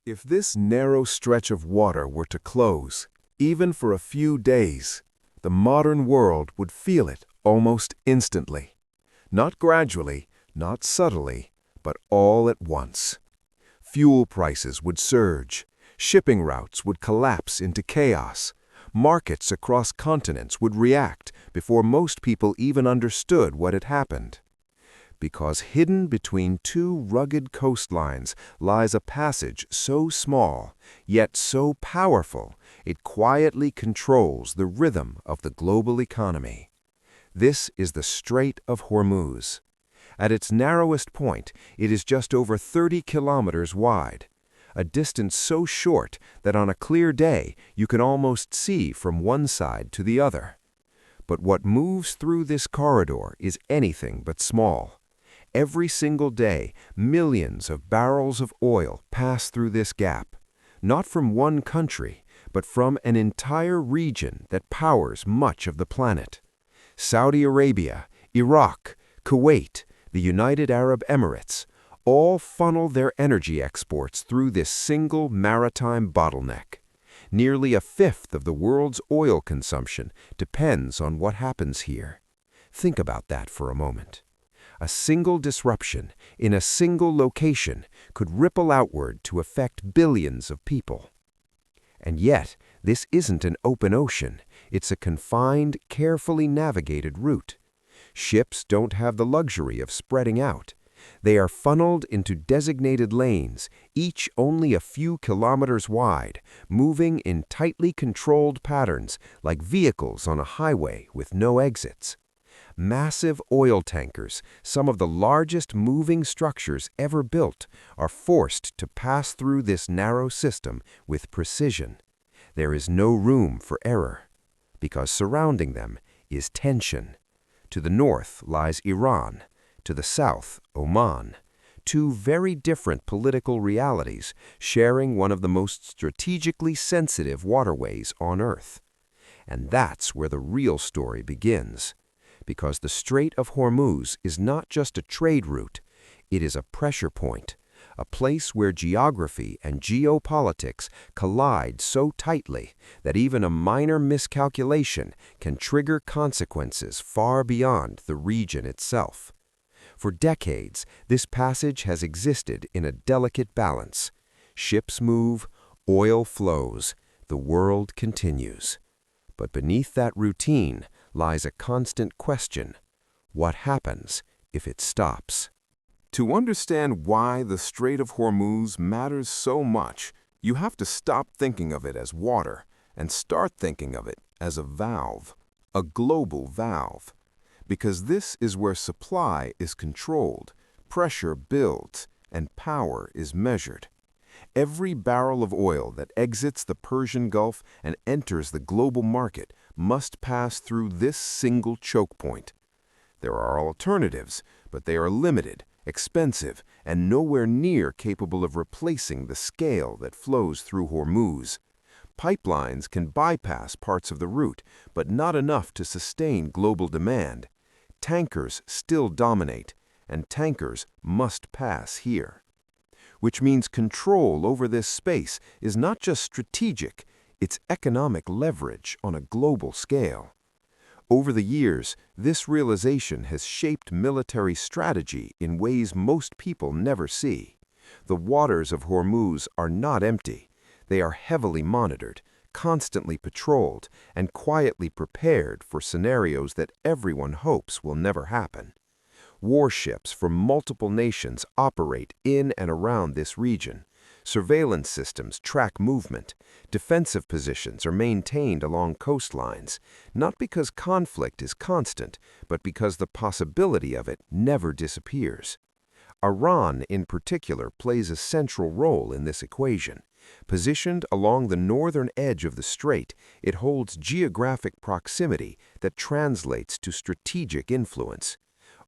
If this narrow stretch of water were to close, even for a few days, the modern world would feel it almost instantly. Not gradually, not subtly, but all at once. Fuel prices would surge, shipping routes would collapse into chaos, markets across continents would react before most people even understood what had happened. Because hidden between two rugged coastlines lies a passage so small, yet so powerful, it quietly controls the rhythm of the global economy. This is the Strait of Hormuz. At its narrowest point, it is just over 30 kilometers wide, a distance so short that on a clear day you can almost see from one side to the other. But what moves through this corridor is anything but small. Every single day, millions of barrels of oil pass through this gap, not from one country, but from an entire region that powers much of the planet. Saudi Arabia, Iraq, Kuwait, the United Arab Emirates, all funnel their energy exports through this single maritime bottleneck. Nearly a fifth of the world's oil consumption depends on what happens here. Think about that for a moment. A single disruption in a single location could ripple outward to affect billions of people. And yet, this isn't an open ocean. It's a confined, carefully navigated route. Ships don't have the luxury of spreading out. They are funneled into designated lanes, each only a few kilometers wide, moving in tightly controlled patterns like vehicles on a highway with no exits. Massive oil tankers, some of the largest moving structures ever built, are forced to pass through this narrow system with precision. There is no room for error, because surrounding them is tension. To the north lies Iran, to the south, Oman, two very different political realities sharing one of the most strategically sensitive waterways on Earth. And that's where the real story begins. Because the Strait of Hormuz is not just a trade route, it is a pressure point, a place where geography and geopolitics collide so tightly that even a minor miscalculation can trigger consequences far beyond the region itself. For decades, this passage has existed in a delicate balance. Ships move, oil flows, the world continues. But beneath that routine lies a constant question: what happens if it stops? To understand why the Strait of Hormuz matters so much, you have to stop thinking of it as water and start thinking of it as a valve, a global valve. Because this is where supply is controlled, pressure builds, and power is measured. Every barrel of oil that exits the Persian Gulf and enters the global market must pass through this single choke point. There are alternatives, but they are limited, expensive, and nowhere near capable of replacing the scale that flows through Hormuz. Pipelines can bypass parts of the route, but not enough to sustain global demand. Tankers still dominate, and tankers must pass here. Which means control over this space is not just strategic, it's economic leverage on a global scale. Over the years, this realization has shaped military strategy in ways most people never see. The waters of Hormuz are not empty. They are heavily monitored, constantly patrolled, and quietly prepared for scenarios that everyone hopes will never happen. Warships from multiple nations operate in and around this region. Surveillance systems track movement. Defensive positions are maintained along coastlines, not because conflict is constant, but because the possibility of it never disappears. Iran, in particular, plays a central role in this equation. Positioned along the northern edge of the strait, it holds geographic proximity that translates to strategic influence.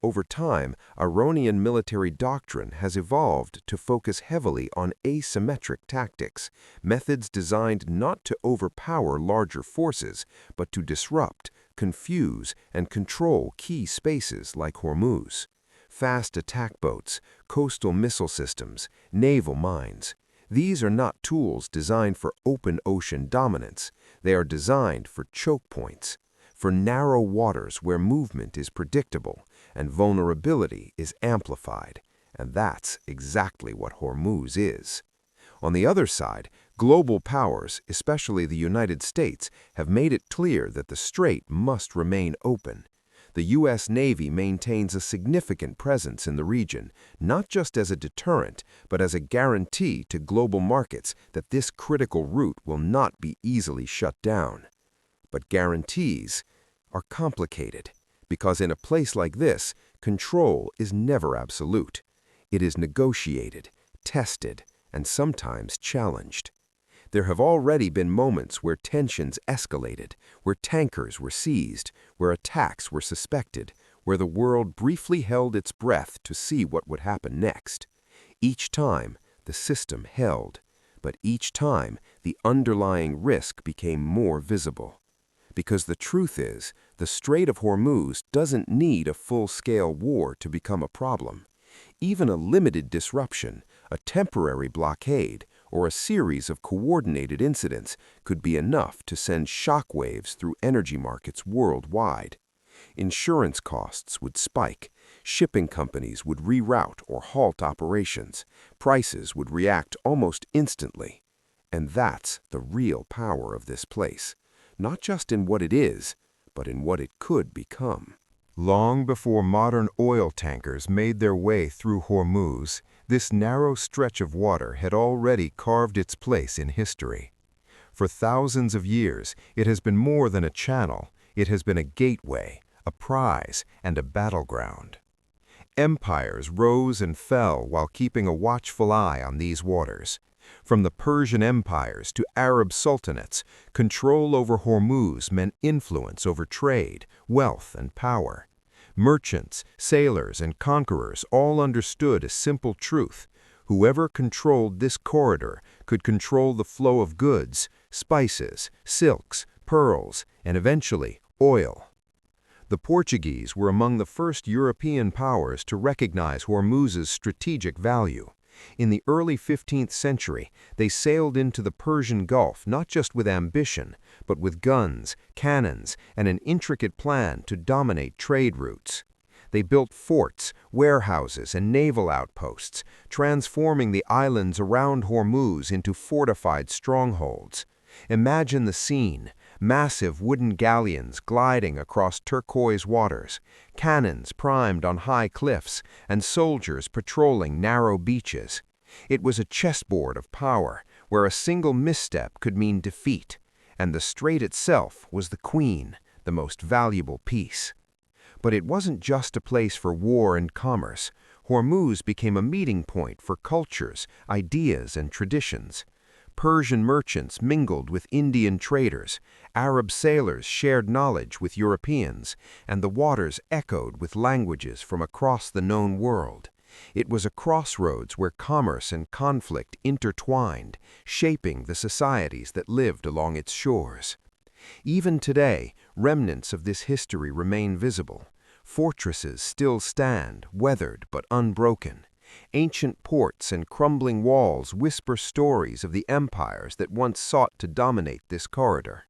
Over time, Iranian military doctrine has evolved to focus heavily on asymmetric tactics, methods designed not to overpower larger forces, but to disrupt, confuse, and control key spaces like Hormuz. Fast attack boats, coastal missile systems, naval mines. These are not tools designed for open ocean dominance. They are designed for choke points, for narrow waters where movement is predictable and vulnerability is amplified. And that's exactly what Hormuz is. On the other side, global powers, especially the United States, have made it clear that the strait must remain open. The U.S. Navy maintains a significant presence in the region, not just as a deterrent, but as a guarantee to global markets that this critical route will not be easily shut down. But guarantees are complicated, because in a place like this, control is never absolute. It is negotiated, tested, and sometimes challenged. There have already been moments where tensions escalated, where tankers were seized, where attacks were suspected, where the world briefly held its breath to see what would happen next. Each time, the system held, but each time, the underlying risk became more visible. Because the truth is, the Strait of Hormuz doesn't need a full-scale war to become a problem. Even a limited disruption, a temporary blockade, or a series of coordinated incidents could be enough to send shockwaves through energy markets worldwide. Insurance costs would spike, shipping companies would reroute or halt operations, prices would react almost instantly. And that's the real power of this place, not just in what it is, but in what it could become. Long before modern oil tankers made their way through Hormuz, this narrow stretch of water had already carved its place in history. For thousands of years, it has been more than a channel. It has been a gateway, a prize, and a battleground. Empires rose and fell while keeping a watchful eye on these waters. From the Persian empires to Arab sultanates, control over Hormuz meant influence over trade, wealth, and power. Merchants, sailors, and conquerors all understood a simple truth. Whoever controlled this corridor could control the flow of goods, spices, silks, pearls, and eventually oil. The Portuguese were among the first European powers to recognize Hormuz's strategic value. In the early 15th century, they sailed into the Persian Gulf not just with ambition, but with guns, cannons, and an intricate plan to dominate trade routes. They built forts, warehouses, and naval outposts, transforming the islands around Hormuz into fortified strongholds. Imagine the scene: massive wooden galleons gliding across turquoise waters, cannons primed on high cliffs, and soldiers patrolling narrow beaches. It was a chessboard of power, where a single misstep could mean defeat, and the strait itself was the queen, the most valuable piece. But it wasn't just a place for war and commerce. Hormuz became a meeting point for cultures, ideas, and traditions. Persian merchants mingled with Indian traders, Arab sailors shared knowledge with Europeans, and the waters echoed with languages from across the known world. It was a crossroads where commerce and conflict intertwined, shaping the societies that lived along its shores. Even today, remnants of this history remain visible. Fortresses still stand, weathered but unbroken. Ancient ports and crumbling walls whisper stories of the empires that once sought to dominate this corridor.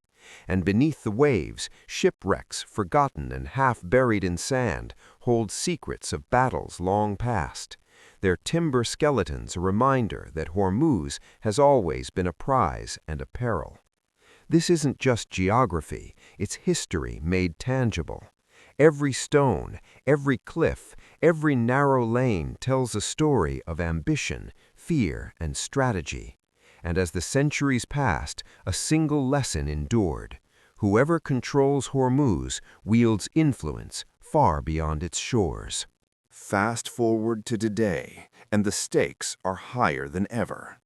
And beneath the waves, shipwrecks, forgotten and half-buried in sand, hold secrets of battles long past. Their timber skeletons a reminder that Hormuz has always been a prize and a peril. This isn't just geography, it's history made tangible. Every stone, every cliff, every narrow lane tells a story of ambition, fear, and strategy. And as the centuries passed, a single lesson endured. Whoever controls Hormuz wields influence far beyond its shores. Fast forward to today, and the stakes are higher than ever.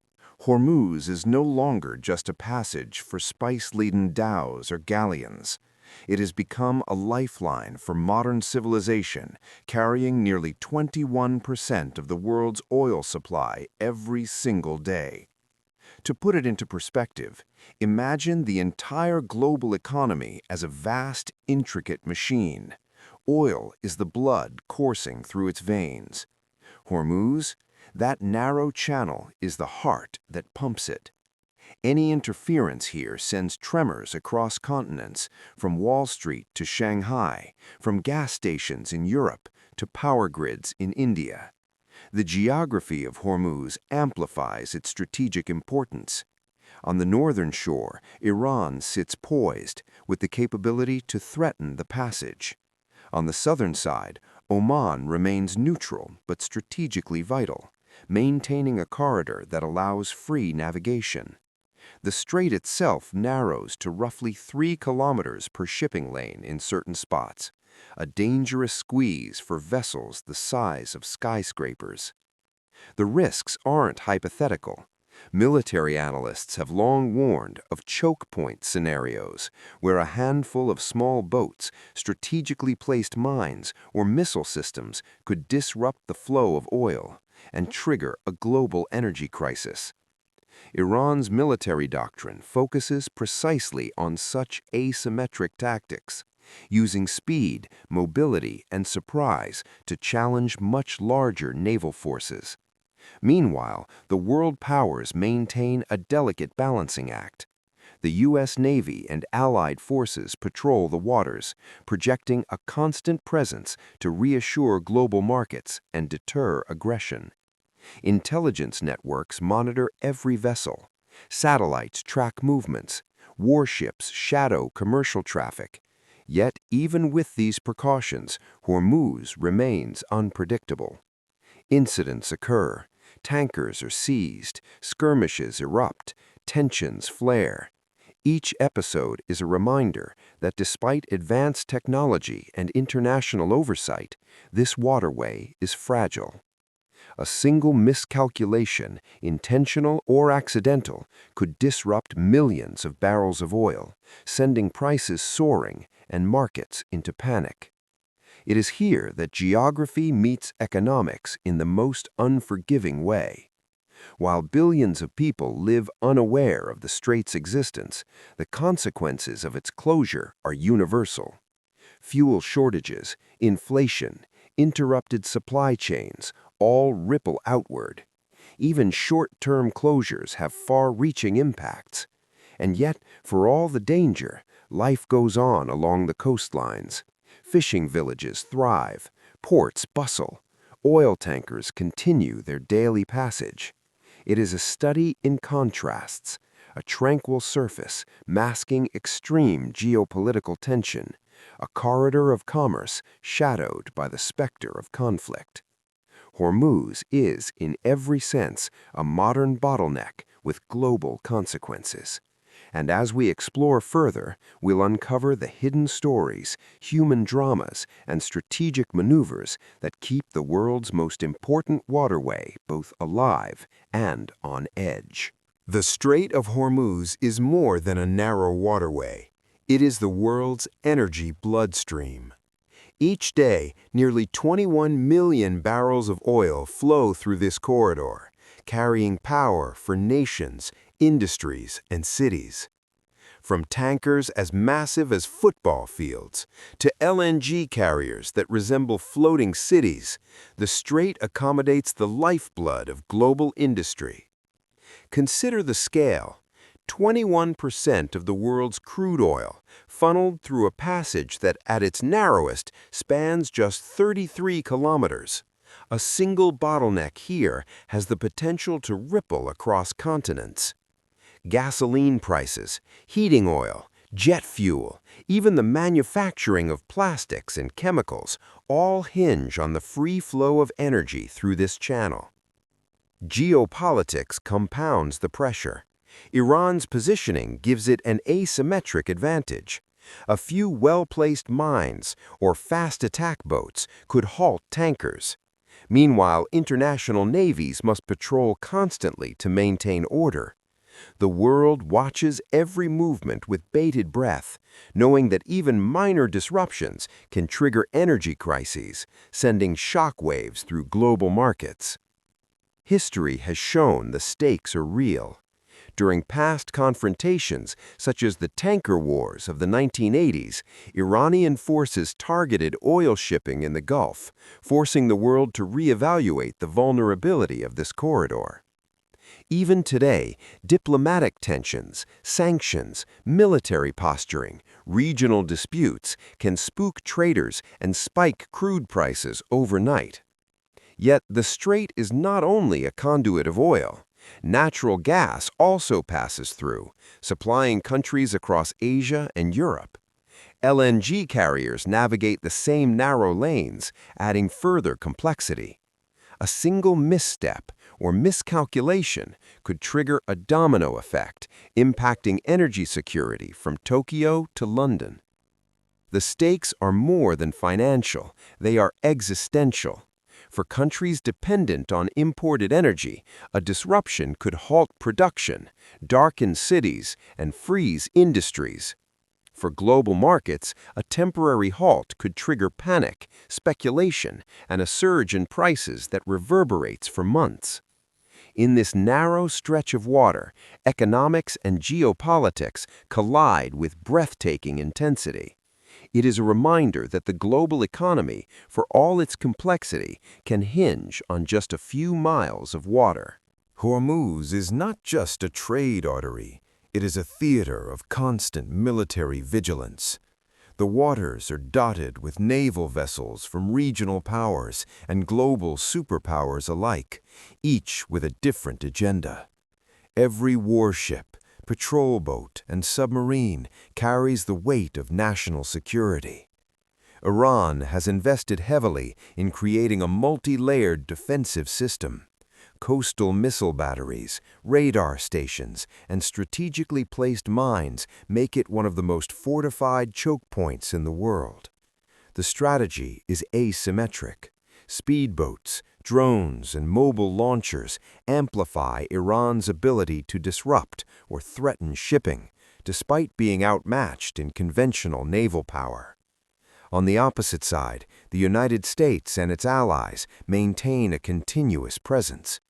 Hormuz is no longer just a passage for spice-laden dhows or galleons. It has become a lifeline for modern civilization, carrying nearly 21% of the world's oil supply every single day. To put it into perspective, imagine the entire global economy as a vast, intricate machine. Oil is the blood coursing through its veins. Hormuz? That narrow channel is the heart that pumps it. Any interference here sends tremors across continents, from Wall Street to Shanghai, from gas stations in Europe to power grids in India. The geography of Hormuz amplifies its strategic importance. On the northern shore, Iran sits poised, with the capability to threaten the passage. On the southern side, Oman remains neutral but strategically vital, maintaining a corridor that allows free navigation. The strait itself narrows to roughly 3 kilometers per shipping lane in certain spots, a dangerous squeeze for vessels the size of skyscrapers. The risks aren't hypothetical. Military analysts have long warned of chokepoint scenarios, where a handful of small boats, strategically placed mines, or missile systems could disrupt the flow of oil and trigger a global energy crisis. Iran's military doctrine focuses precisely on such asymmetric tactics, using speed, mobility, and surprise to challenge much larger naval forces. Meanwhile, the world powers maintain a delicate balancing act. The U.S. Navy and allied forces patrol the waters, projecting a constant presence to reassure global markets and deter aggression. Intelligence networks monitor every vessel. Satellites track movements. Warships shadow commercial traffic. Yet, even with these precautions, Hormuz remains unpredictable. Incidents occur. Tankers are seized. Skirmishes erupt. Tensions flare. Each episode is a reminder that despite advanced technology and international oversight, this waterway is fragile. A single miscalculation, intentional or accidental, could disrupt millions of barrels of oil, sending prices soaring and markets into panic. It is here that geography meets economics in the most unforgiving way. While billions of people live unaware of the strait's existence, the consequences of its closure are universal. Fuel shortages, inflation, interrupted supply chains all ripple outward. Even short-term closures have far-reaching impacts. And yet, for all the danger, life goes on along the coastlines. Fishing villages thrive, ports bustle, oil tankers continue their daily passage. It is a study in contrasts, a tranquil surface masking extreme geopolitical tension, a corridor of commerce shadowed by the specter of conflict. Hormuz is, in every sense, a modern bottleneck with global consequences. And as we explore further, we'll uncover the hidden stories, human dramas, and strategic maneuvers that keep the world's most important waterway both alive and on edge. The Strait of Hormuz is more than a narrow waterway. It is the world's energy bloodstream. Each day, nearly 21 million barrels of oil flow through this corridor, carrying power for nations, industries, and cities. From tankers as massive as football fields to LNG carriers that resemble floating cities, the strait accommodates the lifeblood of global industry. Consider the scale. 21% of the world's crude oil, funneled through a passage that at its narrowest spans just 33 kilometers. A single bottleneck here has the potential to ripple across continents. Gasoline prices, heating oil, jet fuel, even the manufacturing of plastics and chemicals all hinge on the free flow of energy through this channel. Geopolitics compounds the pressure. Iran's positioning gives it an asymmetric advantage. A few well-placed mines or fast attack boats could halt tankers. Meanwhile, international navies must patrol constantly to maintain order. The world watches every movement with bated breath, knowing that even minor disruptions can trigger energy crises, sending shockwaves through global markets. History has shown the stakes are real. During past confrontations, such as the tanker wars of the 1980s, Iranian forces targeted oil shipping in the Gulf, forcing the world to reevaluate the vulnerability of this corridor. Even today, diplomatic tensions, sanctions, military posturing, regional disputes can spook traders and spike crude prices overnight. Yet the strait is not only a conduit of oil. Natural gas also passes through, supplying countries across Asia and Europe. LNG carriers navigate the same narrow lanes, adding further complexity. A single misstep or miscalculation could trigger a domino effect, impacting energy security from Tokyo to London. The stakes are more than financial, they are existential. For countries dependent on imported energy, a disruption could halt production, darken cities, and freeze industries. For global markets, a temporary halt could trigger panic, speculation, and a surge in prices that reverberates for months. In this narrow stretch of water, economics and geopolitics collide with breathtaking intensity. It is a reminder that the global economy, for all its complexity, can hinge on just a few miles of water. Hormuz is not just a trade artery, it is a theater of constant military vigilance. The waters are dotted with naval vessels from regional powers and global superpowers alike, each with a different agenda. Every warship, patrol boat, and submarine carries the weight of national security. Iran has invested heavily in creating a multi-layered defensive system. Coastal missile batteries, radar stations, and strategically placed mines make it one of the most fortified choke points in the world. The strategy is asymmetric. Speedboats, drones, and mobile launchers amplify Iran's ability to disrupt or threaten shipping, despite being outmatched in conventional naval power. On the opposite side, the United States and its allies maintain a continuous presence.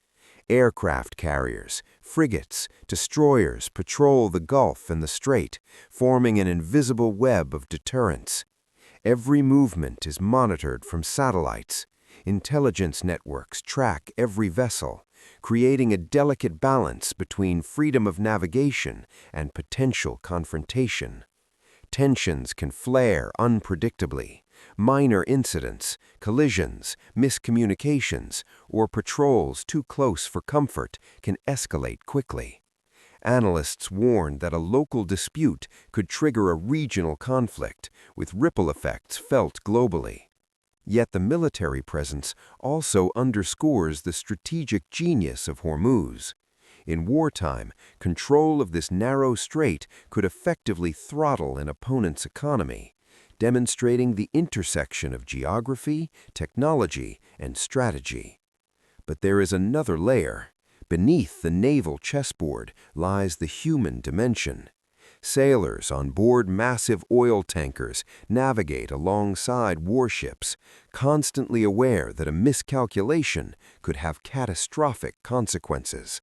Aircraft carriers, frigates, destroyers patrol the Gulf and the Strait, forming an invisible web of deterrence. Every movement is monitored from satellites. Intelligence networks track every vessel, creating a delicate balance between freedom of navigation and potential confrontation. Tensions can flare unpredictably. Minor incidents, collisions, miscommunications, or patrols too close for comfort can escalate quickly. Analysts warn that a local dispute could trigger a regional conflict, with ripple effects felt globally. Yet the military presence also underscores the strategic genius of Hormuz. In wartime, control of this narrow strait could effectively throttle an opponent's economy, demonstrating the intersection of geography, technology, and strategy. But there is another layer. Beneath the naval chessboard lies the human dimension. Sailors on board massive oil tankers navigate alongside warships, constantly aware that a miscalculation could have catastrophic consequences.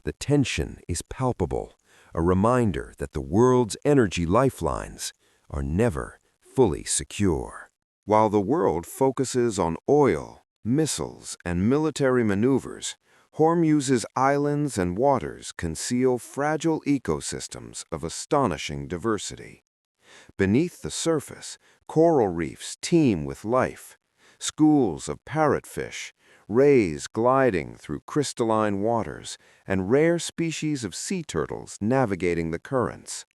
The tension is palpable, a reminder that the world's energy lifelines are never fully secure. While the world focuses on oil, missiles, and military maneuvers, Hormuz's islands and waters conceal fragile ecosystems of astonishing diversity. Beneath the surface, coral reefs teem with life. Schools of parrotfish, rays gliding through crystalline waters, and rare species of sea turtles navigating the currents.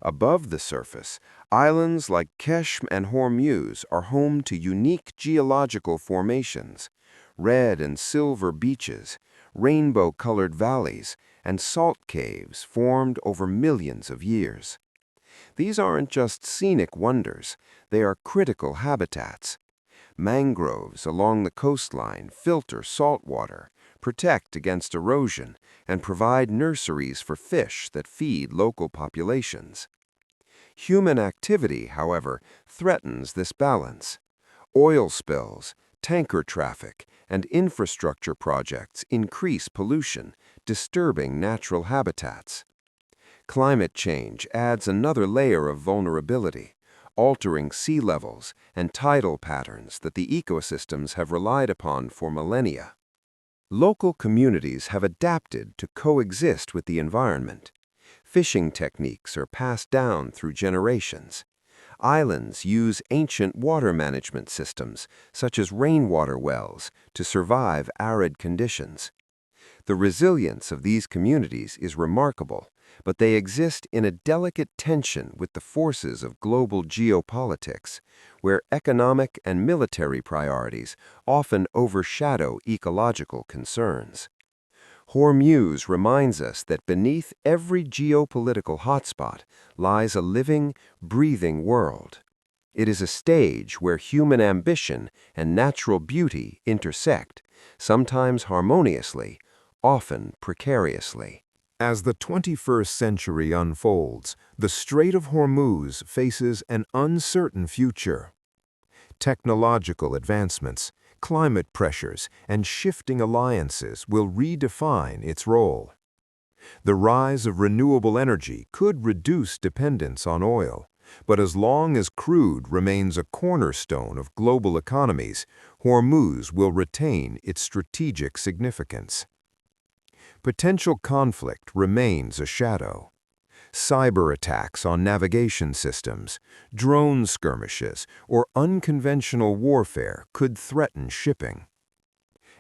Above the surface, islands like Keshm and Hormuz are home to unique geological formations, red and silver beaches, rainbow-colored valleys, and salt caves formed over millions of years. These aren't just scenic wonders, they are critical habitats. Mangroves along the coastline filter salt water, protect against erosion, and provide nurseries for fish that feed local populations. Human activity, however, threatens this balance. Oil spills, Tanker traffic and infrastructure projects increase pollution, disturbing natural habitats. Climate change adds another layer of vulnerability, altering sea levels and tidal patterns that the ecosystems have relied upon for millennia. Local communities have adapted to coexist with the environment. Fishing techniques are passed down through generations. Islands use ancient water management systems, such as rainwater wells, to survive arid conditions. The resilience of these communities is remarkable, but they exist in a delicate tension with the forces of global geopolitics, where economic and military priorities often overshadow ecological concerns. Hormuz reminds us that beneath every geopolitical hotspot lies a living, breathing world. It is a stage where human ambition and natural beauty intersect, sometimes harmoniously, often precariously. As the 21st century unfolds, the Strait of Hormuz faces an uncertain future. Technological advancements, climate pressures, and shifting alliances will redefine its role. The rise of renewable energy could reduce dependence on oil, but as long as crude remains a cornerstone of global economies, Hormuz will retain its strategic significance. Potential conflict remains a shadow. Cyber attacks on navigation systems, drone skirmishes, or unconventional warfare could threaten shipping.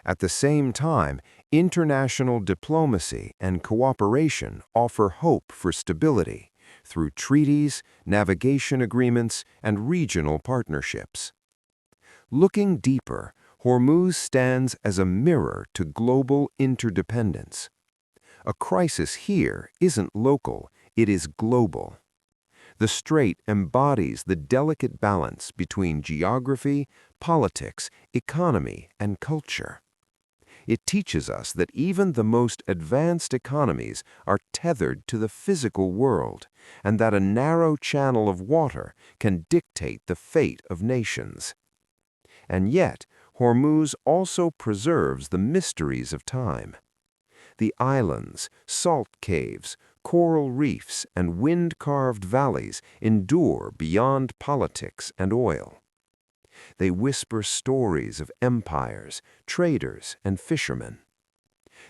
At the same time, international diplomacy and cooperation offer hope for stability through treaties, navigation agreements, and regional partnerships. Looking deeper, Hormuz stands as a mirror to global interdependence. A crisis here isn't local, it is global. The strait embodies the delicate balance between geography, politics, economy, and culture. It teaches us that even the most advanced economies are tethered to the physical world, and that a narrow channel of water can dictate the fate of nations. And yet, Hormuz also preserves the mysteries of time. The islands, salt caves, coral reefs, and wind-carved valleys endure beyond politics and oil. They whisper stories of empires, traders, and fishermen.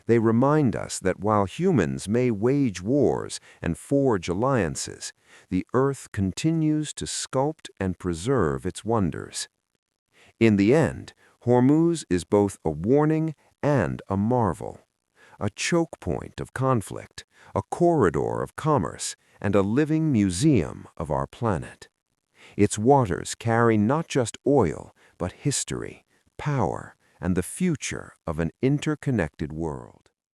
They remind us that while humans may wage wars and forge alliances, the earth continues to sculpt and preserve its wonders. In the end, Hormuz is both a warning and a marvel, a choke point of conflict, a corridor of commerce, and a living museum of our planet. Its waters carry not just oil, but history, power, and the future of an interconnected world.